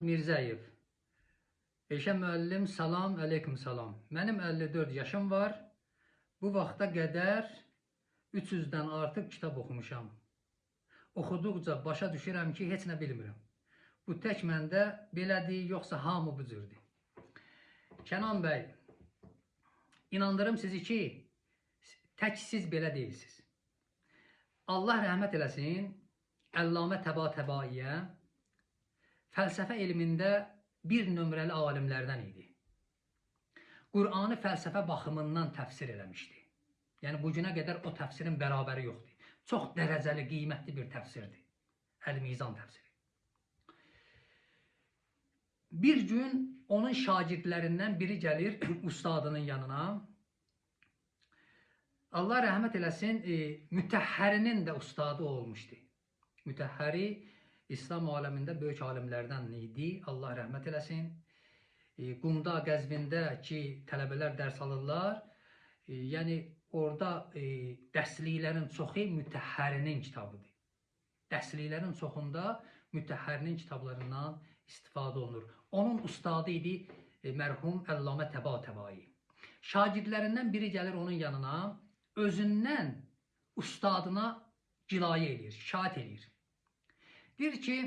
Mirzəyev. Eşə müəllim, salam, aleyküm salam. Mənim 54 yaşım var. Bu vaxta qədər 300-dən artıq kitab oxumuşam. Oxuduqca başa düşürəm ki, heç nə bilmirəm. Bu tək məndə belədir, yoxsa hamı bu cürdür. Kənan bəy, inandırım sizi ki, tək siz belə deyilsiniz. Allah rəhmət eləsin, Əllamə Təbatəbaiyə fəlsəfə elmində bir nömrəli alimlərdən idi. Qur'anı fəlsəfə baxımından təfsir eləmişdi. Yəni, bu günə qədər o təfsirin bərabəri yoxdur. Çox dərəcəli, qiymətli bir təfsirdir. Əl-Mizan təfsiri. Bir gün onun şagirdlərindən biri gəlir ustadının yanına. Allah rəhmət eləsin, Mütəhhərinin də ustadı olmuşdu. Mütəhhəri İslam aləmində böyük alimlərdən idi. Allah rəhmət eləsin. Qumda, Qəzvində ki, tələbələr dərs alırlar. Yəni, orada dərsliklərin çoxu Mütəhhərinin kitabıdır. Dərsliklərin çoxunda Mütəhhərinin kitablarından istifadə olunur. Onun ustadı idi mərhum Əllamə Təbatəbai. Şagirdlərindən biri gəlir onun yanına, özündən ustadına gilayə edir, şikayət edir. Deyir ki,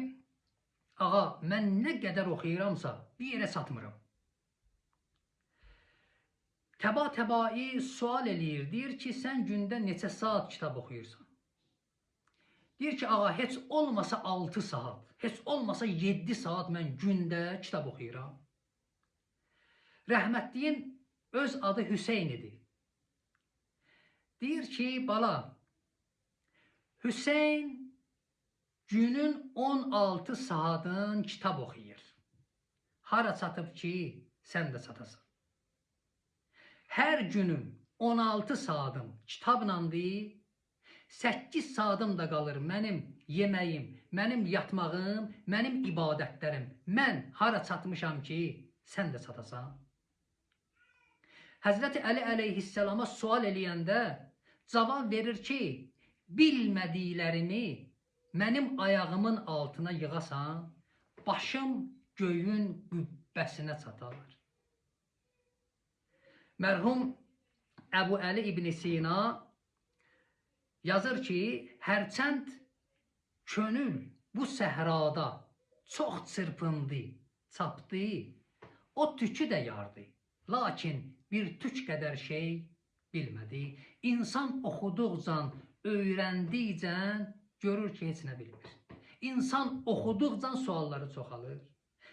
ağa, mən nə qədər oxuyuramsa bir yerə satmıram. Təbatəbai sual eləyir, deyir ki, sən gündə neçə saat kitab oxuyursan? Deyir ki, ağa, heç olmasa 6 saat, heç olmasa 7 saat mən gündə kitab oxuyuram. Rəhmətliyin öz adı Hüseyn idi. Deyir ki, bala, Hüseyn günün 16 saatın kitab oxuyur. Hara çatıb ki, sən də çatasan. Hər günüm 16 saatım kitablandır, 8 saatım da qalır mənim yeməyim, mənim yatmağım, mənim ibadətlərim. Mən hara çatmışam ki, sən də çatasan. Həzrəti Əli əleyhisselama sual eləyəndə cavab verir ki, bilmədiklərimi mənim ayağımın altına yığasan, başım göyün qübbəsinə çatar. Mərhum Əbu Əli İbn Sina yazır ki, hərçənd könül bu səhrada çox çırpındı, çapdı, o tükü də yardı. Lakin bir tük qədər şey bilmədi. İnsan oxuduqca, öyrəndikcə görür ki, heç nə bilmir. İnsan oxuduqca sualları çoxalır.